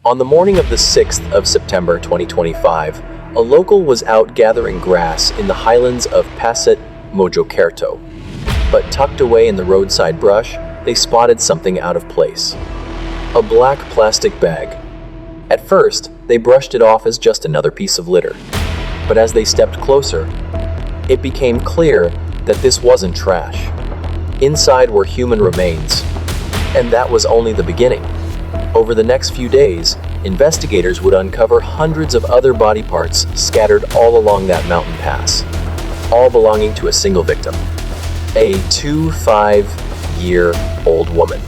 On the morning of the 6th of September 2025, a local was out gathering grass in the highlands of Passet Mojokerto. But tucked away in the roadside brush, they spotted something out of place. A black plastic bag. At first, they brushed it off as just another piece of litter. But as they stepped closer, it became clear that this wasn't trash. Inside were human remains, and that was only the beginning. Over the next few days, investigators would uncover hundreds of other body parts scattered all along that mountain pass, all belonging to a single victim, a 25-year-old woman.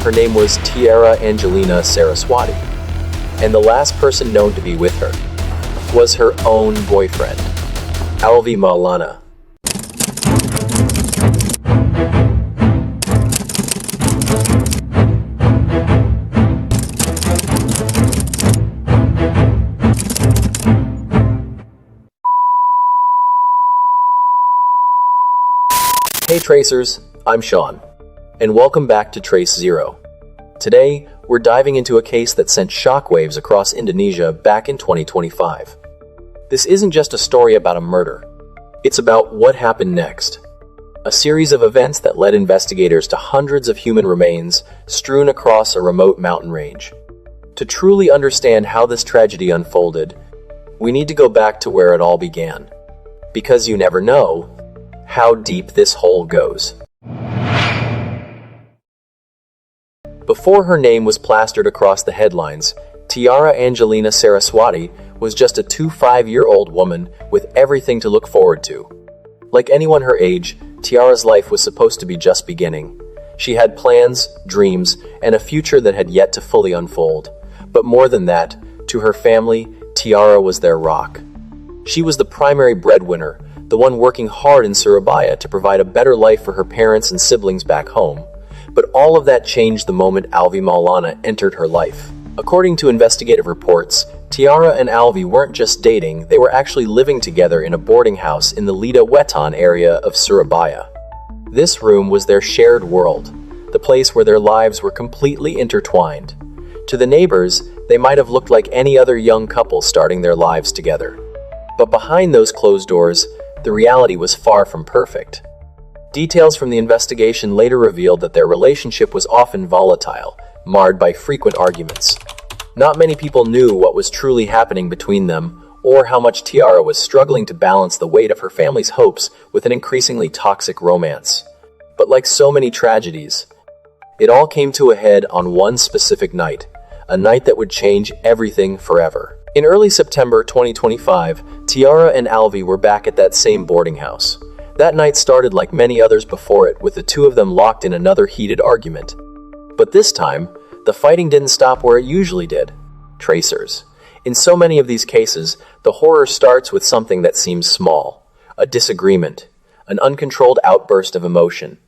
Her name was Tiara Angelina Saraswati, and the last person known to be with her was her own boyfriend, Alvi Maulana. Hey Tracers, I'm Sean, and welcome back to Trace Zero. Today, we're diving into a case that sent shockwaves across Indonesia back in 2025. This isn't just a story about a murder. It's about what happened next. A series of events that led investigators to hundreds of human remains strewn across a remote mountain range. To truly understand how this tragedy unfolded, we need to go back to where it all began. Because you never know how deep this hole goes. Before her name was plastered across the headlines, Tiara Angelina Saraswati was just a 25-year-old woman with everything to look forward to. Like anyone her age, Tiara's life was supposed to be just beginning. She had plans, dreams, and a future that had yet to fully unfold. But more than that, to her family, Tiara was their rock. She was the primary breadwinner, the one working hard in Surabaya to provide a better life for her parents and siblings back home. But all of that changed the moment Alvi Maulana entered her life. According to investigative reports, Tiara and Alvi weren't just dating, they were actually living together in a boarding house in the Lidah Wetan area of Surabaya. This room was their shared world, the place where their lives were completely intertwined. To the neighbors, they might have looked like any other young couple starting their lives together. But behind those closed doors, the reality was far from perfect. Details from the investigation later revealed that their relationship was often volatile, marred by frequent arguments. Not many people knew what was truly happening between them, or how much Tiara was struggling to balance the weight of her family's hopes with an increasingly toxic romance. But like so many tragedies, it all came to a head on one specific night, a night that would change everything forever. In early September 2025, Tiara and Alvi were back at that same boarding house. That night started like many others before it, with the two of them locked in another heated argument. But this time, the fighting didn't stop where it usually did. Tracers. In so many of these cases, the horror starts with something that seems small, a disagreement, an uncontrolled outburst of emotion.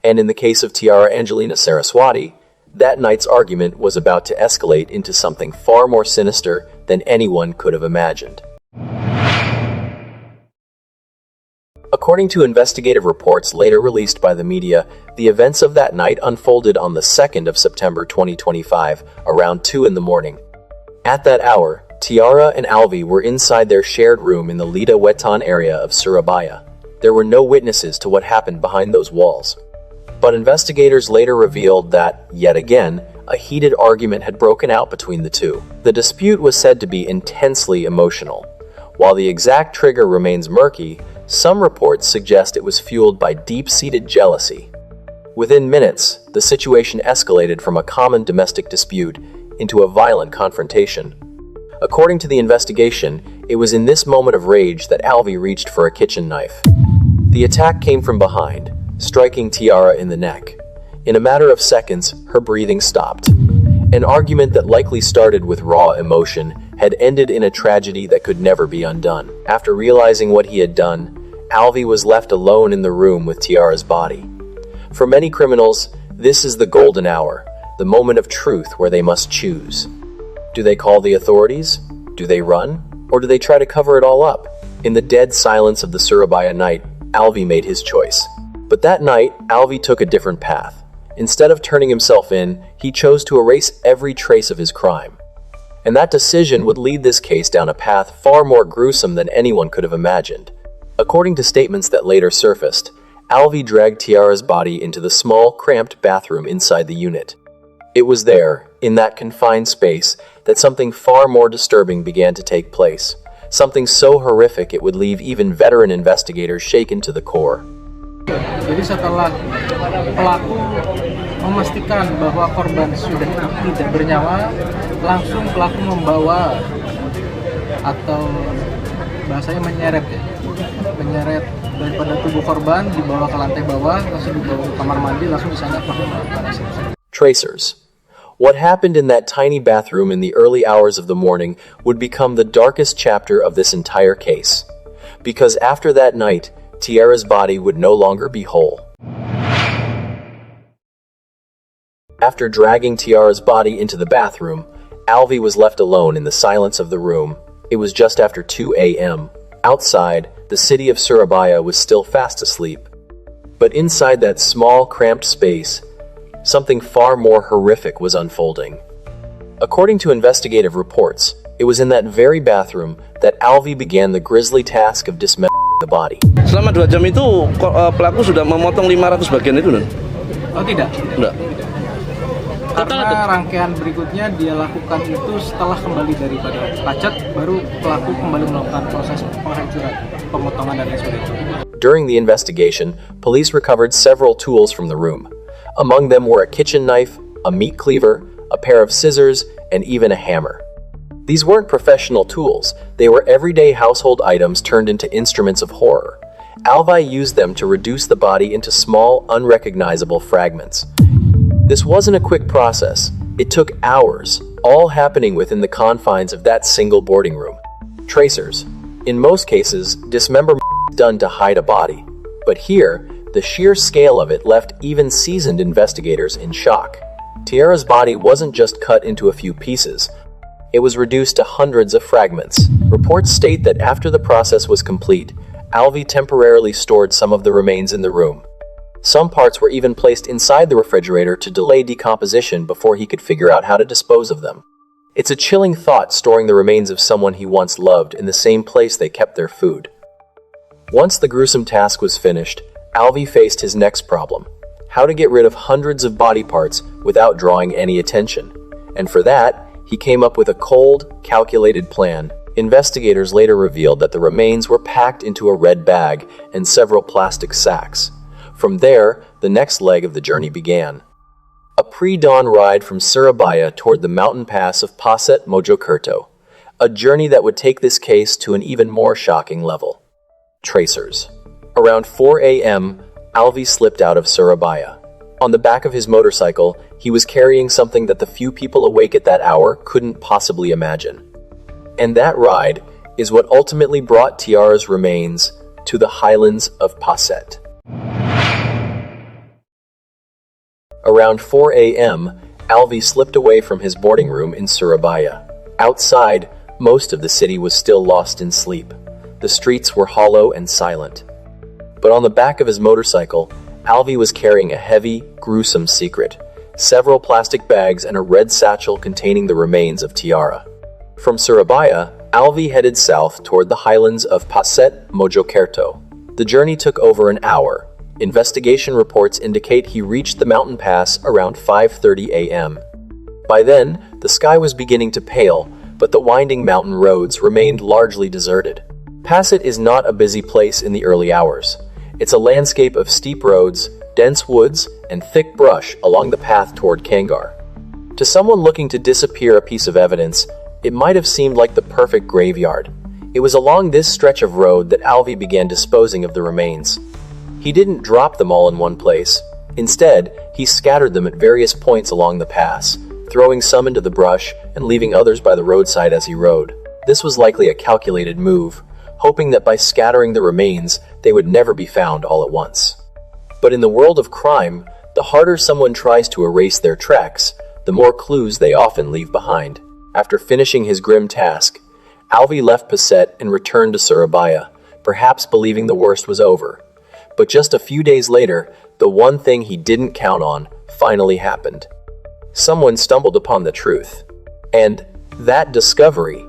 And in the case of Tiara Angelina Saraswati, that night's argument was about to escalate into something far more sinister than anyone could have imagined. According to investigative reports later released by the media, the events of that night unfolded on the 2nd of September 2025, around 2 in the morning. At that hour, Tiara and Alvi were inside their shared room in the Lidah Wetan area of Surabaya. There were no witnesses to what happened behind those walls. But investigators later revealed that, yet again, a heated argument had broken out between the two. The dispute was said to be intensely emotional. While the exact trigger remains murky, some reports suggest it was fueled by deep-seated jealousy. Within minutes, the situation escalated from a common domestic dispute into a violent confrontation. According to the investigation, it was in this moment of rage that Alvi reached for a kitchen knife. The attack came from behind, striking Tiara in the neck. In a matter of seconds, her breathing stopped. An argument that likely started with raw emotion had ended in a tragedy that could never be undone. After realizing what he had done, Alvi was left alone in the room with Tiara's body. For many criminals, this is the golden hour, the moment of truth where they must choose. Do they call the authorities? Do they run? Or do they try to cover it all up? In the dead silence of the Surabaya night, Alvi made his choice. But that night, Alvi took a different path. Instead of turning himself in, he chose to erase every trace of his crime. And that decision would lead this case down a path far more gruesome than anyone could have imagined. According to statements that later surfaced, Alvy dragged Tiara's body into the small, cramped bathroom inside the unit. It was there, in that confined space, that something far more disturbing began to take place. Something so horrific it would leave even veteran investigators shaken to the core. Jadi setelah pelaku memastikan bahwa korban sudah tidak bernyawa, langsung pelaku membawa atau bahasanya menyeret daripada tubuh korban dibawa ke lantai bawah, langsung dibawa ke kamar mandi, langsung disangka pelaku melakukan eksekusi. Tracers. What happened in that tiny bathroom in the early hours of the morning would become the darkest chapter of this entire case. Because after that night, Tiara's body would no longer be whole. After dragging Tiara's body into the bathroom, Alvy was left alone in the silence of the room. It was just after 2 a.m. Outside, the city of Surabaya was still fast asleep. But inside that small, cramped space, something far more horrific was unfolding. According to investigative reports, it was in that very bathroom that Alvy began the grisly task of dismembering the body. Selama 2 jam itu pelaku sudah memotong 500 bagian itu, non? Oh tidak? Tidak. Karena rangkaian berikutnya dia lakukan itu setelah kembali daripada pacet, baru pelaku kembali melakukan proses penghancuran, pemotongan dan lain sebagainya. During the investigation, police recovered several tools from the room. Among them were a kitchen knife, a meat cleaver, a pair of scissors, and even a hammer. These weren't professional tools, they were everyday household items turned into instruments of horror. Alvy used them to reduce the body into small, unrecognizable fragments. This wasn't a quick process. It took hours, all happening within the confines of that single boarding room. Tracers. In most cases, dismemberment is done to hide a body. But here, the sheer scale of it left even seasoned investigators in shock. Tiara's body wasn't just cut into a few pieces. It was reduced to hundreds of fragments. Reports state that after the process was complete, Alvy temporarily stored some of the remains in the room. Some parts were even placed inside the refrigerator to delay decomposition before he could figure out how to dispose of them. It's a chilling thought storing the remains of someone he once loved in the same place they kept their food. Once the gruesome task was finished, Alvy faced his next problem: how to get rid of hundreds of body parts without drawing any attention. And for that, he came up with a cold, calculated plan. Investigators later revealed that the remains were packed into a red bag and several plastic sacks. From there, the next leg of the journey began. A pre-dawn ride from Surabaya toward the mountain pass of Passet Mojokerto, a journey that would take this case to an even more shocking level. Tracers. Around 4 a.m., Alvy slipped out of Surabaya. On the back of his motorcycle, he was carrying something that the few people awake at that hour couldn't possibly imagine. And that ride is what ultimately brought Tiara's remains to the highlands of Passet. Around 4 a.m., Alvy slipped away from his boarding room in Surabaya. Outside, most of the city was still lost in sleep. The streets were hollow and silent. But on the back of his motorcycle, Alvy was carrying a heavy, gruesome secret: several plastic bags and a red satchel containing the remains of Tiara. From Surabaya, Alvy headed south toward the highlands of Passet Mojokerto. The journey took over an hour. Investigation reports indicate he reached the mountain pass around 5:30 a.m. By then, the sky was beginning to pale, but the winding mountain roads remained largely deserted. Passet is not a busy place in the early hours. It's a landscape of steep roads, dense woods, and thick brush along the path toward Kangar. To someone looking to disappear a piece of evidence, it might have seemed like the perfect graveyard. It was along this stretch of road that Alvy began disposing of the remains. He didn't drop them all in one place. Instead, he scattered them at various points along the pass, throwing some into the brush and leaving others by the roadside as he rode. This was likely a calculated move, hoping that by scattering the remains, they would never be found all at once. But in the world of crime, the harder someone tries to erase their tracks, the more clues they often leave behind. After finishing his grim task, Alvy left Passet and returned to Surabaya, perhaps believing the worst was over. But just a few days later, the one thing he didn't count on finally happened. Someone stumbled upon the truth. And That discovery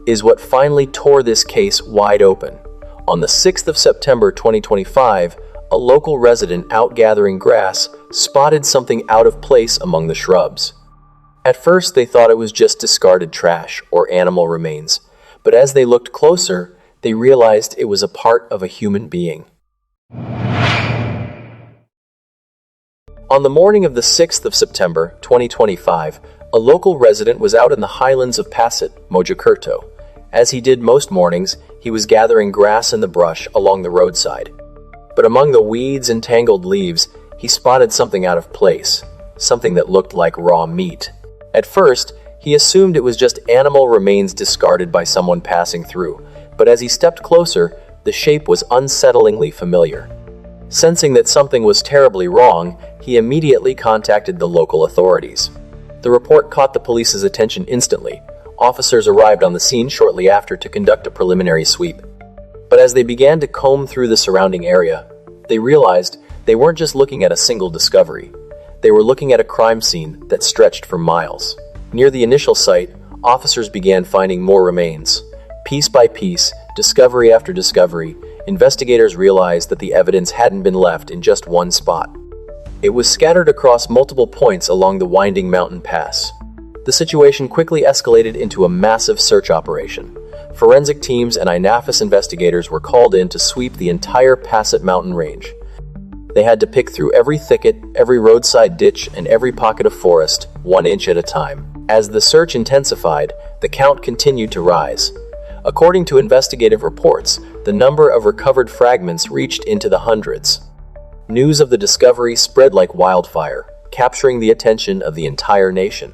is what finally tore this case wide open. On the 6th of September 2025, a local resident out gathering grass spotted something out of place among the shrubs. At first, they thought it was just discarded trash or animal remains, but as they looked closer, they realized it was a part of a human being. On the morning of the 6th of September 2025, a local resident was out in the highlands of Passet, Mojokerto. As he did most mornings, he was gathering grass in the brush along the roadside. But among the weeds and tangled leaves, he spotted something out of place, something that looked like raw meat. At first, he assumed it was just animal remains discarded by someone passing through, but as he stepped closer, the shape was unsettlingly familiar. Sensing that something was terribly wrong, he immediately contacted the local authorities. The report caught the police's attention instantly. Officers arrived on the scene shortly after to conduct a preliminary sweep. But as they began to comb through the surrounding area, they realized they weren't just looking at a single discovery. They were looking at a crime scene that stretched for miles. Near the initial site, officers began finding more remains. Piece by piece, discovery after discovery, investigators realized that the evidence hadn't been left in just one spot. It was scattered across multiple points along the winding mountain pass. The situation quickly escalated into a massive search operation. Forensic teams and INAFIS investigators were called in to sweep the entire Passet mountain range. They had to pick through every thicket, every roadside ditch, and every pocket of forest, 1 inch at a time. As the search intensified, the count continued to rise. According to investigative reports, the number of recovered fragments reached into the hundreds. News of the discovery spread like wildfire, capturing the attention of the entire nation.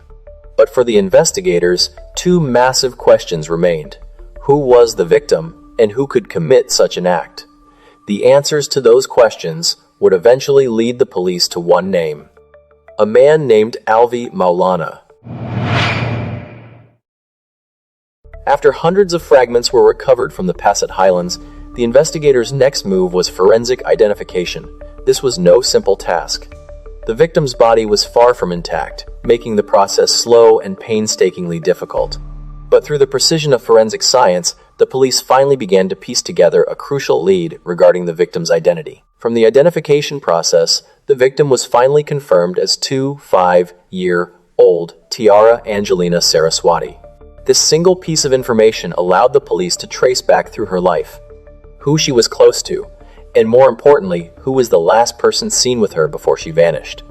But for the investigators, two massive questions remained. Who was the victim, and who could commit such an act? The answers to those questions would eventually lead the police to one name: a man named Alvi Maulana. After hundreds of fragments were recovered from the Passet Highlands, the investigators' next move was forensic identification. This was no simple task. The victim's body was far from intact, making the process slow and painstakingly difficult. But through the precision of forensic science, the police finally began to piece together a crucial lead regarding the victim's identity. From the identification process, the victim was finally confirmed as 25-year-old Tiara Angelina Saraswati. This single piece of information allowed the police to trace back through her life, who she was close to, and more importantly, who was the last person seen with her before she vanished.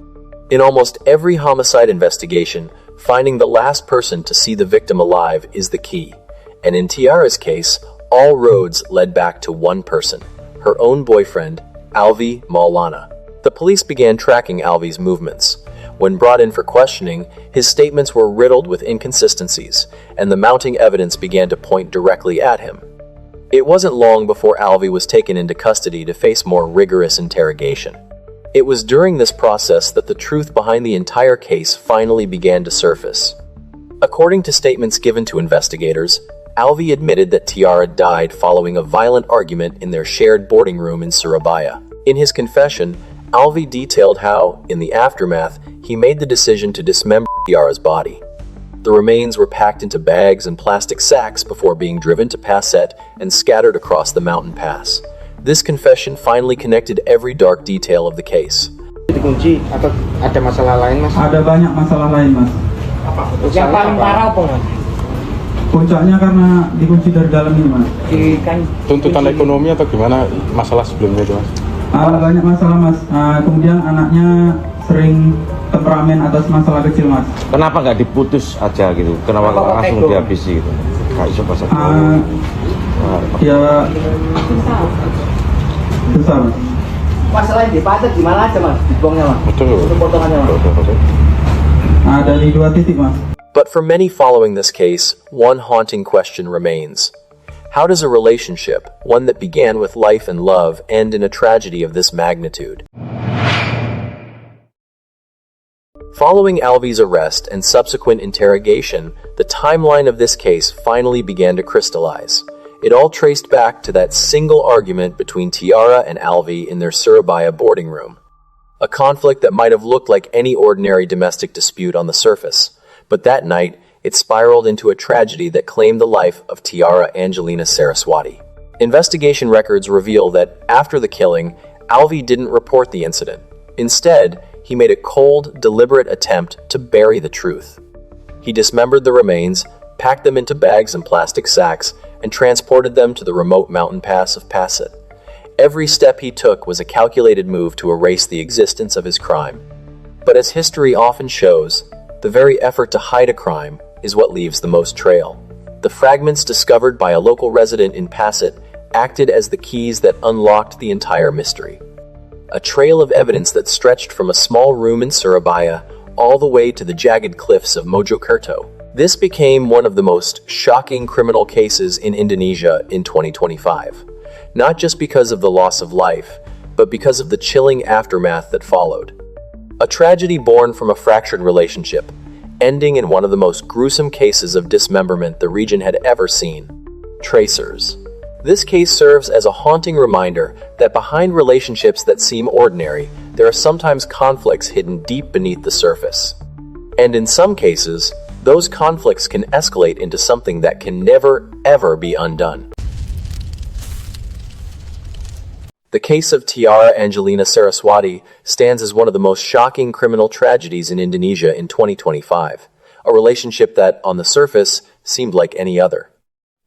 In almost every homicide investigation, finding the last person to see the victim alive is the key. And in Tiara's case, all roads led back to one person, her own boyfriend, Alvi Maulana. The police began tracking Alvi's movements. When brought in for questioning, his statements were riddled with inconsistencies, and the mounting evidence began to point directly at him. It wasn't long before Alvi was taken into custody to face more rigorous interrogation. It was during this process that the truth behind the entire case finally began to surface. According to statements given to investigators, Alvi admitted that Tiara died following a violent argument in their shared boarding room in Surabaya. In his confession, Alvi detailed how, in the aftermath, he made the decision to dismember Tiara's body. The remains were packed into bags and plastic sacks before being driven to Passet and scattered across the mountain pass. This confession finally connected every dark detail of the case. Dikunci atau ada masalah lain, Mas? Ada banyak masalah lain, Mas. Yang paling parah apa, Mas? Puncaknya karena dikunci dari dalam ini, Mas. Tuntutan ekonomi atau gimana masalah sebelumnya itu, Mas? Banyak masalah, Mas. Kemudian anaknya sering temperamen atas masalah kecil, Mas. Kenapa nggak diputus aja gitu? Kenapa langsung dihabisi gitu? Nggak iso pas Ya susah, Mas. Masalah di Passet gimana aja, Mas? Dibuangnya, Mas? Betul. Untuk potongannya, Mas? Dari 2 titik, Mas. But for many following this case, one haunting question remains. How does a relationship, one that began with life and love, end in a tragedy of this magnitude? Following Alvi's arrest and subsequent interrogation, the timeline of this case finally began to crystallize. It all traced back to that single argument between Tiara and Alvi in their Surabaya boarding room. A conflict that might have looked like any ordinary domestic dispute on the surface, but that night, it spiraled into a tragedy that claimed the life of Tiara Angelina Saraswati. Investigation records reveal that after the killing, Alvi didn't report the incident. Instead, he made a cold, deliberate attempt to bury the truth. He dismembered the remains, packed them into bags and plastic sacks, and transported them to the remote mountain pass of Passet. Every step he took was a calculated move to erase the existence of his crime. But as history often shows, the very effort to hide a crime is what leaves the most trail. The fragments discovered by a local resident in Passet acted as the keys that unlocked the entire mystery. A trail of evidence that stretched from a small room in Surabaya all the way to the jagged cliffs of Mojokerto. This became one of the most shocking criminal cases in Indonesia in 2025, not just because of the loss of life, but because of the chilling aftermath that followed. A tragedy born from a fractured relationship, ending in one of the most gruesome cases of dismemberment the region had ever seen. Tracers. This case serves as a haunting reminder that behind relationships that seem ordinary, there are sometimes conflicts hidden deep beneath the surface. And in some cases, those conflicts can escalate into something that can never, ever be undone. The case of Tiara Angelina Saraswati stands as one of the most shocking criminal tragedies in Indonesia in 2025, a relationship that, on the surface, seemed like any other.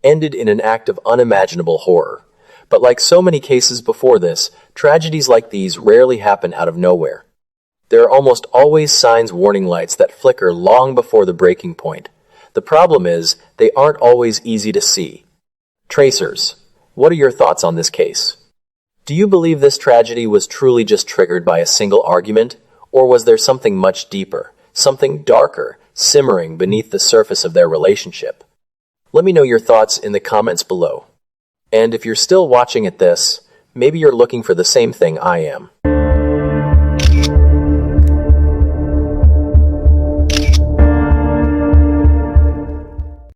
Ended in an act of unimaginable horror. But like so many cases before this, tragedies like these rarely happen out of nowhere. There are almost always signs warning lights that flicker long before the breaking point. The problem is, they aren't always easy to see. Tracers, what are your thoughts on this case? Do you believe this tragedy was truly just triggered by a single argument, or was there something much deeper, something darker, simmering beneath the surface of their relationship? Let me know your thoughts in the comments below. And if you're still watching at this, maybe you're looking for the same thing I am.